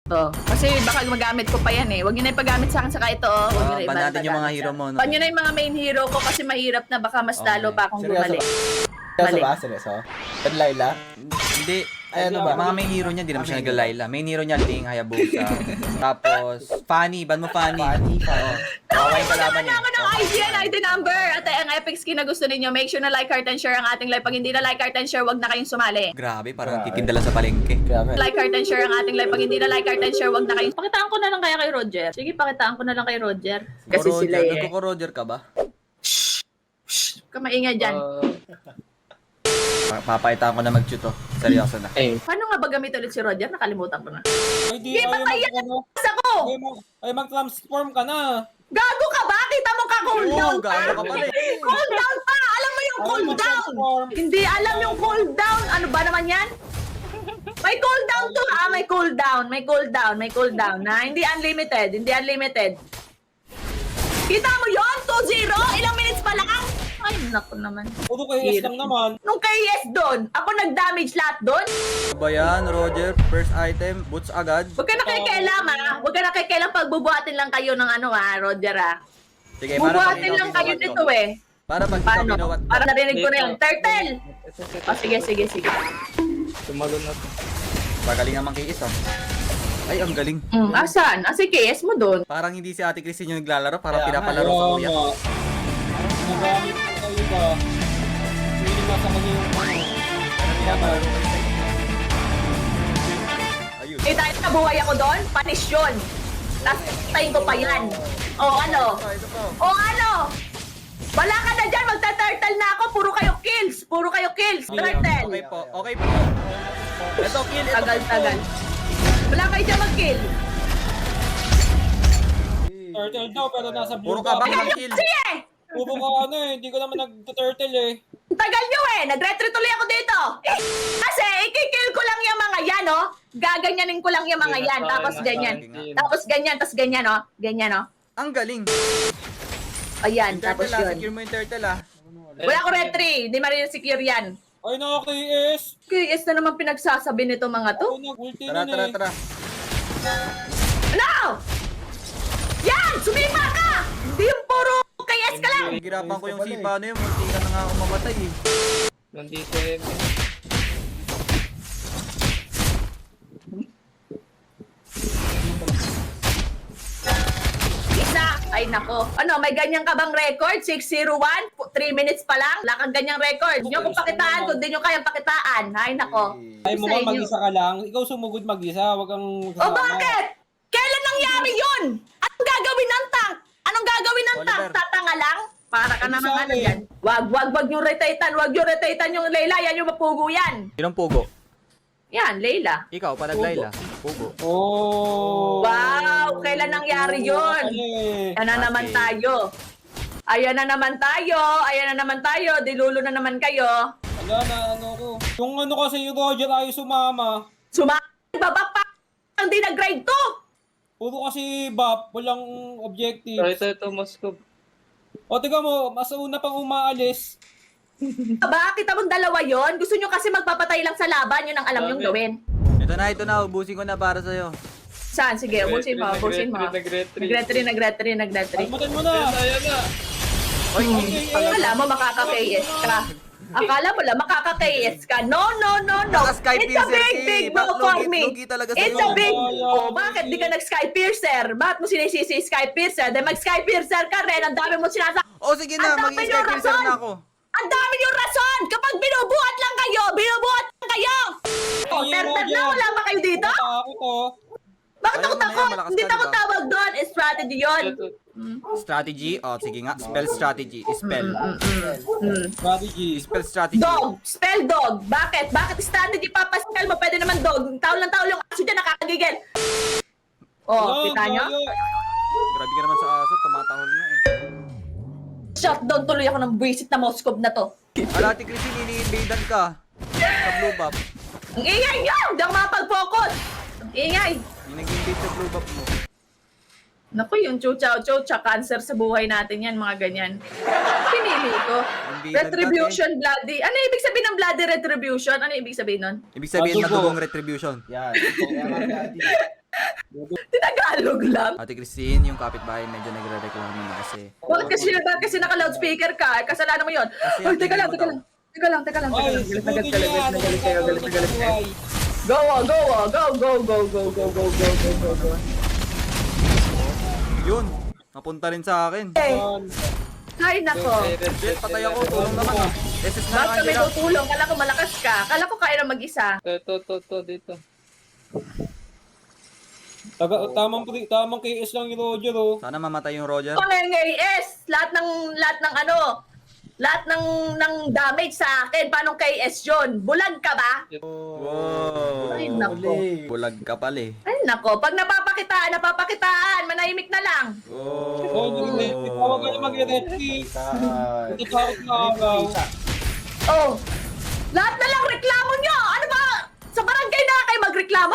Oh, kasi baka magamit ko pa yan eh. Huwag nyo na ipagamit sa akin saka ito. Oh. Huwag nyo na ban natin yung mga ipagamit hero siya. mo, no? Ban nyo na yung mga main hero ko kasi mahirap na baka mas lalo pa akong Seryoso bumalik. ba? Seryoso ba? Seryoso? Red Laila? Hindi. Ay, ano ba? Mga main hero niya, hindi naman siya naglalayla. Main hero niya, Ling, Hayabusa. Tapos, Fanny. Ban mo Fanny. Funny. Bawal yung kalaban Naman ako ng ID and ID number. At ang epic skin na gusto ninyo, make sure na like, heart, and share ang ating live. Pag hindi na like, heart, and share, wag na kayong sumali. Grabe, parang Grabe. titinda lang sa palengke. Kaya nga. Like, heart, and share ang ating live. Pag hindi na like, heart, and share, wag na kayong... Pakitaan ko na lang kaya kay Roger. Sige, pakitaan ko na lang kay Roger. Kasi Roger, sila eh. nagko-Roger ka ba? Kamaingay dyan. Papaitaan ko na mag-tuto. Seryoso na. Paano nga ba gamit ulit si Roger? Nakalimutan ko na. Ay, di, Di ba kaya sa ko? Ay, mag-transform ka na. Gago ka ba? Kita mo ka cooldown Oo, pa? gago ka pala eh. Cooldown pa! Alam mo yung Ay, cooldown? mag-transform. Hindi alam yung cooldown. Ano ba naman yan? May cooldown to ha? May cooldown. May cooldown. May cooldown na. Hindi unlimited. Hindi unlimited. Kita mo yun? 2-0? Ilang minutes pa lang? Ay, naku naman. Puro kay S lang naman. Nung kay Yes doon, ako nag-damage lahat doon. Ano ba yan, Roger? First item, boots agad. Huwag ka nakikialam ha. Huwag ka nakikialam pag bubuhatin lang kayo ng ano ha, Roger ha. Sige, para Bubuhatin lang kayo dito eh. Para pag ikaw Paano? binawat ko. Para narinig ko na yun. Turtle! O sige, sige, sige. Tumalon na to. Pagaling naman kay Is, Ay, ang galing. Asan? Si KS mo doon. Parang hindi si Ate Christine yung naglalaro, parang Kaya nga, pinapalaro sa kuya. Nagamit ko kayo ba? Pili nga sa kanya yung Pinapalaro kayo sa Ayun. Eh dahil nabuhay ako doon, punish yun. Tapos tayin ko pa yan. O ano? Ito po. O ano? Wala ka na dyan, magta-turtle na ako. Puro kayo kills. Puro kayo kills. Turtle. Okay po, okay po. Ito, kill. Ito, Tagal-tagal. Wala kayo dyan mag-kill. turtle daw pero nasa blue Puro ka ba cap. ng kill? Sige! Puro ka ano eh, hindi ko naman nag-turtle eh. Ang tagal nyo eh. Nag-retry tuloy ako dito. Kasi ikikill ko lang yung mga yan, oh. Gaganyanin ko lang yung mga yan. Tapos ganyan. Tapos ganyan, tapos ganyan, oh. Ganyan, oh. Ang galing. Ayan, Yung tapos turtle, yun. secure mo yung turtle, Wala ko retry. Hindi marin-secure yan. Ay naka-KS. KS na naman pinagsasabi nito mga to. Ako nag-ulti Tara, nun tara, eh. tara. Ano? Yan! Sumima ka! Hindi yung puro KS ka lang! Higirapan ko yung sipa na yun, munti ka na nga ako mamatay eh. Nandito eh. Isa! Ay nako. Ano, may ganyan ka bang record? 601? 3 minutes pa lang? Wala kang ganyang record. Hindi nyo kung pakitaan kung di nyo kayang pakitaan. Ay nako. Ay mo Sa ba inyo. mag-isa ka lang? Ikaw sumugod mag-isa, wag kang O bakit? Kailan nangyari yun? Anong gagawin ng tank? Anong gagawin ng tank? Oliver. Tatanga lang? Para ka Hindi naman sa ano akin. dyan. Wag yung retaitan. Wag yung retaitan yung Layla. Yan yung mapugo yan. Sinong pugo? Yan, Layla. Ikaw, panaglayla. Pugo. Oh. Wow! Kailan nangyari yun? Ayan na naman Okay. tayo. Ayan na naman tayo. Ayan na naman tayo. Dilulo na naman kayo. Wala na ano ko. Yung ano kasi yung Roger ay sumama. Babak pa. Hindi nag-grade 2. Puro kasi bap, walang objective. Ito, Moscow. O tiga mo, mas una pang umaalis. Ba, kita mong dalawa yon. Gusto nyo kasi magpapatay lang sa laban. Yun ang alam nyong gawin. Ito na, ubusin ko na para sa'yo. Saan? Sige, ubusin mo. Ubusin mo. Nag-retry. Almutan mo na. Ayan na. Oy, Akala mo makaka-KS ka. Akala mo lang makaka-KS ka. No. Naka-Sky It's a Piercer big si no for Lugi- me. Lugi talaga It's sa'yo. a big... Ayaw, Oh, bakit di ka nag-Sky Piercer? Bakit mo sinisisi Sky Piercer? Dahil mag-Sky Piercer ka rin. Ang dami mo sinasa... Oh, sige na, Ang dami maging niyong Sky Piercer rason. na ako. Ang dami yung rason! Kapag binubuhat lang kayo, binubuhat lang kayo! Oh, Ay, terter na, Roger. wala ba kayo dito? Ako to. Bakit Ayaw ako mo na yan, takot? malakas Hindi ka, takot diba? tawag doon. Strategy yun. Strategy? Oh, sige nga. Spell strategy. Spell. Strategy. Spell strategy. Dog. Spell dog. Bakit? Bakit strategy papaspell mo? Pwede naman dog. Taon lang taon yung aso dyan, nakakagigil. Oh, kita nyo? Grabe ka naman sa aso, tumatahol na eh. Shutdown tuloy ako ng buwisit na Moscow na to. Alati Christine, ini-invadean ka. Sa blue buff. Ang ingay nyo! Hindi ako makapag-focus. Ang ingay. May nag-invade sa blue buff mo. Naku, yung chow-chow, cancer sa buhay natin yan, mga ganyan. Pinili ko. Invaded Retribution, bloody. Ano ibig sabihin ng bloody retribution? Ano ibig sabihin nun? Ibig sabihin Madugo. madugong retribution. Yan. Kaya nga, Tinagalog lang. Ate Christine, yung kapitbahay medyo nagre-reklamo na kasi. Bakit kasi naka-loudspeaker ka? Kasalanan mo yun. Kasi Ay, ang teka lang, tingin mo teka lang. Teka lang, teka lang, teka Ay, lang. Galit na galit ka, galit na galit ka, galit na galit ka. Ay. Go, go, go, go, go, go, go, go, go, go, go, go. Yun, napunta rin sa akin. Eh, ay nako. Shit, patay ako. Tulong naman ah. SS na Bakit kami Angela. tutulong? Kala ko malakas ka. Kala ko kaya na mag-isa. To, dito. Tamang KS lang yung Roger, oh. Sana mamatay yung Roger. Pang-NAS! Lahat ng damage sa akin. Paano KS yun? Bulag ka ba? Wow. Ay, nako. Bulag ka pala eh. Ay, nako. Pag napapakitaan. Manahimik na lang. Oh, hindi tawag ka na mag-retweet. Hindi pa ako nakagaw. Oh, lahat na lang reklamo nyo. Ano ba? Sa barangay na kayo magreklamo.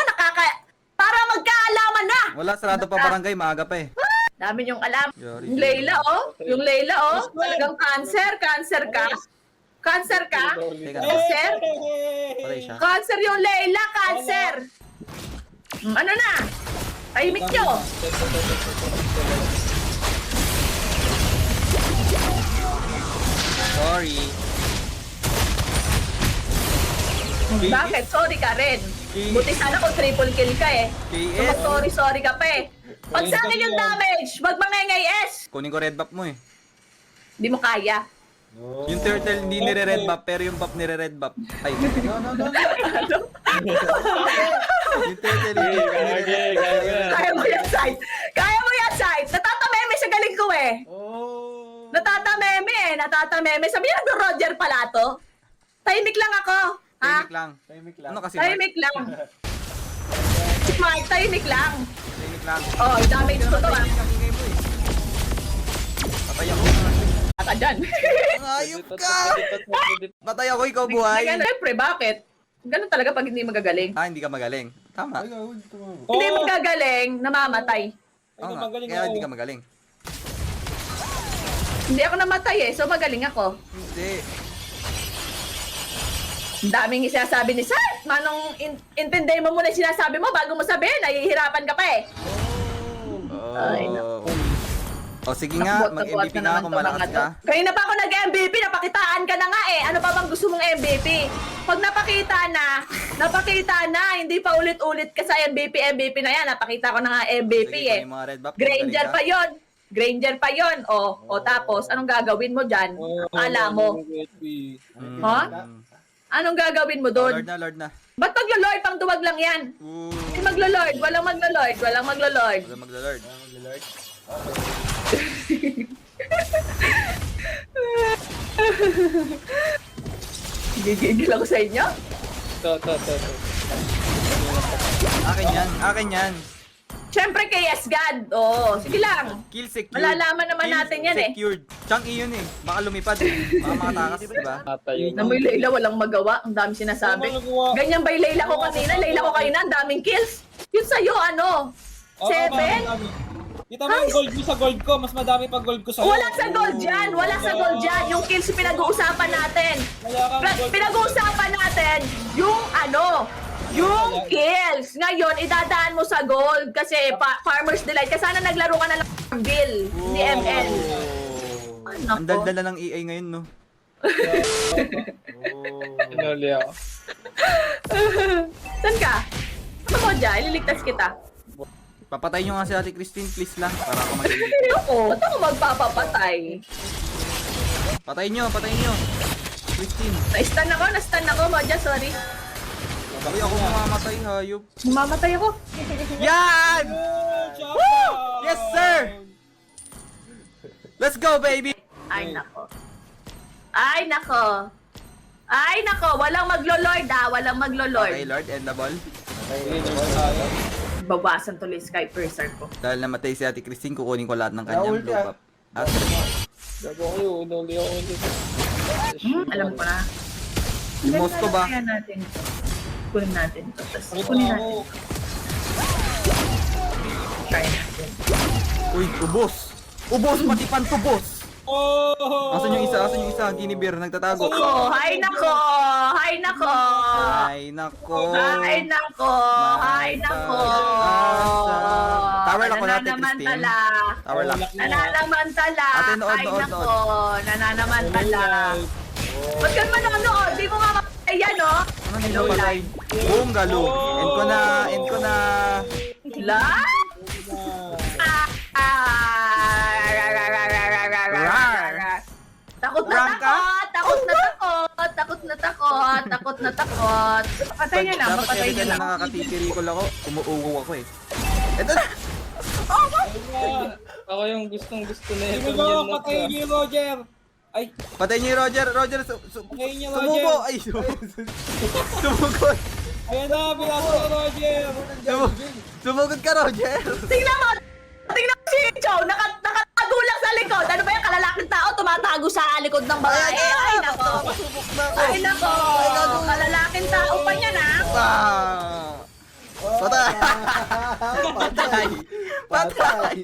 Para magkaalaman na. Wala, sarado pa barangay. Maaga pa eh. Dami yung alam. Yari. Yung Layla, oh. Yung Layla, oh. Talagang cancer. Cancer ka. Cancer ka. Teka na. Cancer. Patay siya. Cancer yung Layla. Cancer. Ano na? Tahimik nyo. Sorry. Bakit? Sorry ka rin. Buti sana kung triple kill ka eh. KS. Sorry ka pa eh. Pag sa akin yung damage, magmangengay S. Kunin ko red buff mo eh. Hindi mo kaya. Yung turtle hindi nire-red buff, pero yung buff nire-red buff. Ay. Ano? Yung turtle hindi nire-red buff. Kaya mo yan, Sight. Kaya mo yan, Sight. Natatameme sa galing ko eh. Natatameme. Sabi niya, Roger pala to. Tahimik lang ako. Ha? Tahimik lang. Ano kasi Mark? Tahimik lang. Smart, tahimik lang. Tahimik lang. Oh, damage ko to ah. Ingay mo eh. Patay ako. Ata dyan. Ayop ka! Patay ako, ikaw buhay. Kaya siyempre, bakit? Ganun talaga pag hindi magagaling. Ah, hindi ka magaling. Tama. Hindi magagaling, namamatay. Oo nga, magaling kaya ako. hindi ka magaling. Hindi ako namatay eh, so magaling ako. Hindi. Ang daming sinasabi ni Sart. Manong intindihin mo muna yung sinasabi mo bago mo sabihin. Nahihirapan ka pa eh. Ay, Oh. O sige nga, mag-MVP na ako, malakas ka. Kanina pa ako nag-MVP, napakitaan ka na nga eh. Ano pa bang gusto mong MVP? Pag napakita na, hindi pa ulit-ulit ka sa MVP na yan. Napakita ko na nga MVP Sige, eh. kunin mo nga red buff. Granger pa yon. Granger pa yon. O tapos, anong gagawin mo dyan? Akala mo. Ha? Anong gagawin mo doon? Lord na. Ba't maglo-lord? Pang duwag lang yan. Ooh. Hindi maglo-lord. Walang maglo-lord. Wala magla-lord. Gigigil ako sa inyo. To. Akin yan. Siyempre KS God. Oo, sige lang. Kill secured. Malalaman naman natin yan eh. Secured. Chang yun eh. Baka lumipad eh. Baka makatakas, diba? Tatayo na. Namoy Layla, walang magawa. Ang dami sinasabi. Walang magawa. Ganyan ba yung Layla ko kanina? Layla ko kanina, ang daming kills. Yun sa'yo, ano? 7? Kita mo yung gold mo sa gold ko. Mas madami pa gold ko sa'yo. Wala sa gold dyan. Wala sa gold dyan. Yung kills yung pinag-uusapan natin. Wala kang gold. Pinag-uusapan natin yung ano, yung kills. Ngayon, idadaan mo sa gold kasi Farmer's Delight. Kasi sana naglaro ka na lang ng Bill, ni ML. Ay, nako. Ang daldala ng EA ngayon, no? Sinuli ako. Saan ka? Ano mo dyan? Ililigtas kita. Papatay nyo nga si Ate Christine, please lang. Para ako mag-edit. Ayoko. Ba't ako magpapapatay? Patayin nyo. Christine. Na-stun ako, Modja, sorry. Uy, ako mamamatay, hayop. Mamamatay ako. Yan! Woo! Yes, sir! Let's go, baby! Ay, nako. Ay, nako. Ay, nako. Walang maglo-lord, ah. Walang maglo-lord. Okay, Lord, end the ball. Bawasan tuloy Sky Piercer ko. Dahil namatay si Ate Christine, kukunin ko lahat ng kanyang Naulti, blue buff. Gago kayo. Unuli ako ulit. Alam ko na. Yung Moscow ba? Kaya natin. Kunin natin ito. Tapos Ano kunin pa natin. ako? Try natin. Uy, ubos! Ubos, pati pantubos! Oh! Asan yung isa? Guinea nagtatago. Oh, hay nako! Hay nako! Ay, nako! Hay nako! Hay nako! May pag-asa. Tower lock ko natin, Christine. Nananamantala. Tower lock. Nananamantala. Ate, nood, Ay, nood, nako. Nananamantala. Ba't ka manonood? Di mo nga mapatay yan, no? Ano nilo patay? Boom, galo. End ko na, end ko na. La? Takot na Rank ka? takot, takot na takot, takot na takot, takot na takot. Patay niya lang, Dapat papatay every niya time na lang. nakakatirikol ako, umuugo ako eh. Ito na! Ako yung gustong gusto na Sino yung ba? yan na Patayin niyo yung Roger! Ay, Patay niyo yung Roger! Roger, patayin niyo sumubo! Roger! Ay, sumugod! Ayan na, binaso ko Roger! Sumugod ka, Roger! Tingnan mo! Tingnan mo si Joe! Nakatago lang sa likod! Ano ba yung kalalaking tao? Tumatago sa likod ng babae! Ay, nako! Pasubok na ako! Ay, nako! Kalalaking tao pa niya, na! Ah! Patay! Patay! Patay!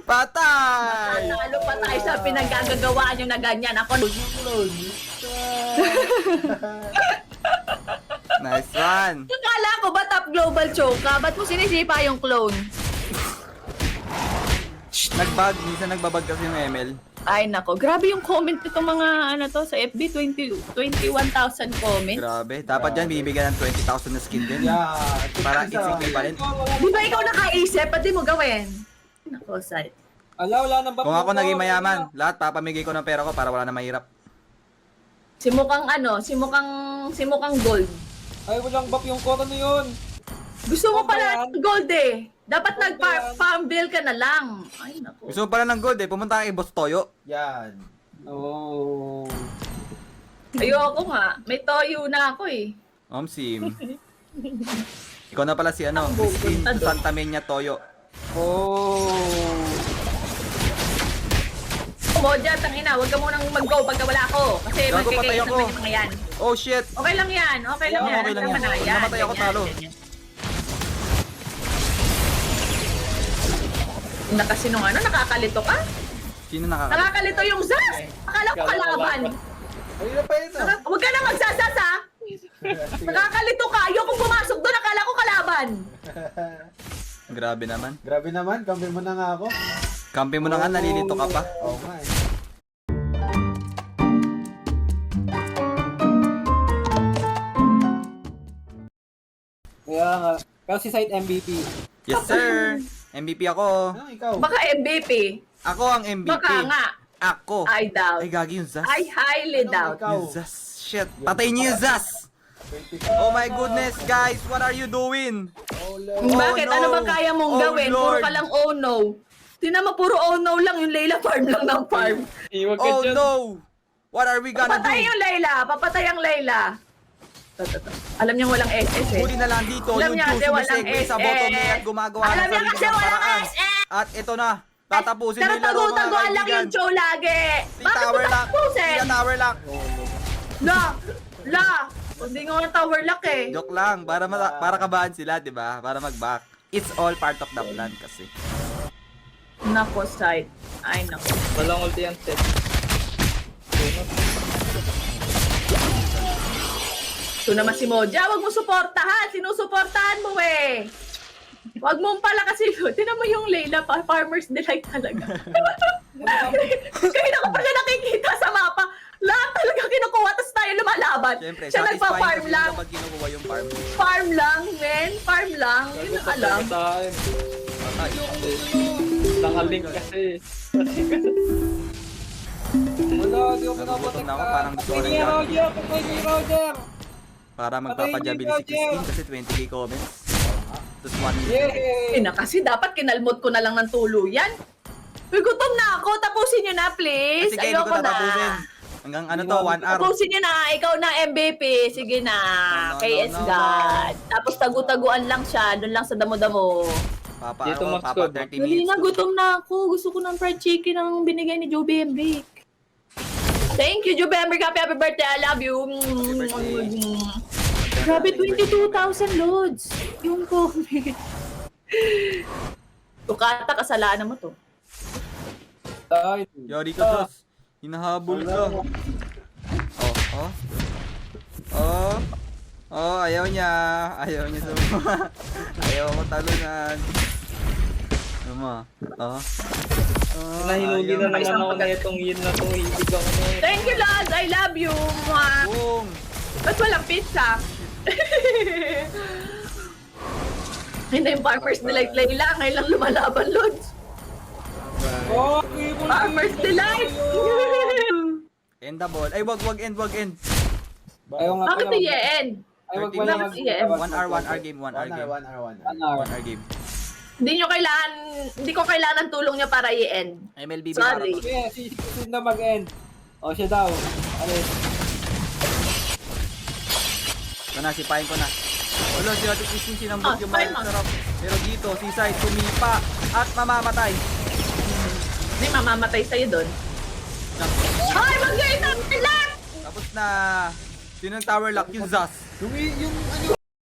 Patay! Lalo pa tayo sa pinagagagawa nyo na ganyan. Ako, Nice one! akala ko ba top global choke ka? Ba't mo sinisipa yung clone? Nagbag, minsan nagbabag kasi yung ML. Ay, nako. Grabe yung comment nitong mga, ano to, sa FB, 21,000 comments. Grabe. Dapat dyan, bibigyan ng 20,000 na skin din. Yeah. Para isip pa rin. Di ba ikaw nakaisip? Ba't di mo gawin? Nako, side. Wala nang Kung ako naging mayaman, lahat papamigay ko ng pera ko para wala na mahirap. Si mukhang gold. Ay, walang bap yung kota na yun! Gusto mo Ano ba pala yan? ng gold eh. Dapat Ano ba nag-farm bill ka na lang. Ay, nako. Gusto mo pala ng gold eh, pumunta kay Boss Toyo. Yan. Oh. Ayoko nga. May toyo na ako eh. Sim. Ikaw na pala si ano, Ang Christine pupunta doon. Santa Menia Toyo. Oh. Moja, tangina, huwag ka munang mag-go pagka wala ako. Kasi Gago, patay magkikita ako. ng mga yan. Oh shit! Okay lang yan, okay lang Oo, yan. okay lang Tama yan. na, yan. Namatay ako, ganyan, talo. ganyan. Kasi nung ano, nakakalito ka? Sino nakaka... Nakakalito yung Zaz! Akala ko kalaban. Ayun na pa yun. Huwag ka na magsasas ha! Nakakalito ka! Ayokong pumasok doon, akala ko kalaban. Grabe naman. Grabe naman, kampi mo na nga ako. Kampi mo na nga, nalilito ka pa. Oo nga eh. Kaya nga. Kasi site MVP. Yes sir! MVP ako. Ano, ikaw? Baka MVP. Ako ang MVP. Baka nga. Ako. I doubt. Ay, gagi yung Zas. I highly doubt. Ikaw. Yung Zas. Shit. Patay niyo yung Zas! Oh my goodness, guys! What are you doing? Oh, Lord. Bakit? no. Ano ba kaya mong Oh, gawin? Puro Lord. ka lang oh no. Tinan mo, puro oh no lang. Yung Layla farm lang ng farm. Iwag ka Oh dyan. no! What are we gonna Papatay do? yung Layla. Papatay ang Layla. Alam niyang walang SS eh. Huli na lang dito Alam yung niya kasi Juice walang sumisegue sa SS. bottom lane at gumagawa Alam ng niya sarili kasi ng walang paraan. SS. At ito na, tatapusin Pero nila mga tago-taguan lang kaibigan. yung show lagi. Si Bakit mo Tower Lock. tapusin? Si Tower Lock. La! Hindi nga ang tower lock eh. Joke lang, para kabahan sila, 'di ba? Para mag-back. It's all part of the plan kasi. Nako, side. Ay, nako. Walang ulti yan, Ted. Ito naman si Moja, wag mo suportahan. Sinusuportahan mo eh. Wag mong pala kasi, tinan mo yung Layla, Farmer's Delight talaga. Kaya ko pa siya nakikita sa mapa. Lahat talaga kinukuha, tapos tayo lumalaban. Siyempre, Siya satisfying nagpa-farm kasi lang. kapag kinukuha yung farm. Farm lang, men. Farm lang. Yun ang alam. Sa akin. Patay. Nakalink kasi. Wala, di ako Nagugutom pinapatek na ako, parang gusto ko Patay ng niya gagi. Roger! Patay niya Roger! Para magpapajabili si Christine kasi 20k comments. Tapos 1 million. Yay! Eh na kasi dapat kinalmot ko na lang ng tuluyan. Uy, gutom na ako. Tapusin nyo na, please. Sige, Ayoko dito na. tatapusin. Hanggang ano to, 1 hour. Tapusin nyo na. Ikaw na MVP. Sige na. No, KS no, no, God. Tapos tagu-taguan lang siya. Doon lang sa damo-damo. Papa, Dito, ano, Max papa Code. 30 Dali minutes. na, gutom na ako. Gusto ko ng fried chicken ang binigay ni Joby and Vic. Thank you, Jubember. Happy birthday. I love you. birthday. Grabe, 22,000 loads. Yung comment. Tukata, kasalanan mo to. Ay, Yari ka, Diyos. Hinahabol ka. Oh. Oh. Oh, ayaw niya. Ayaw niya sa ayaw mo talunan. Tama. Nahinugi na naman Isang ako na itong yun na to. Ibig ako na ito. Thank you, Lods. I love you. Mwah. Boom! Ba't walang pizza? Hindi yung Farmer's Delight Layla. Ngayon lang lumalaban, Lods. Oh, Farmer's Delight! Endable. Ay, wag end. Ayaw nga Bakit pala. i-end? Ay, wag 30 pala minutes. mag- 1 hour game. 1 hour. 1 hour. 1 hour game. Hindi ko kailangan ng tulong niya para i-end. MLB Sorry. Marathon. Sige, si na mag-end. O, siya daw. Alis. Ito na, sipahin ko na. Wala, si Ate Christine sinambot yung sipahin mga mo. sarap. Pero dito, si Sai tumipa at mamamatay. May mamamatay sa'yo doon. Hoy, wag niyo itapin lang! Tapos na, sino yung tower lock? Yung Zaz. Yung ano,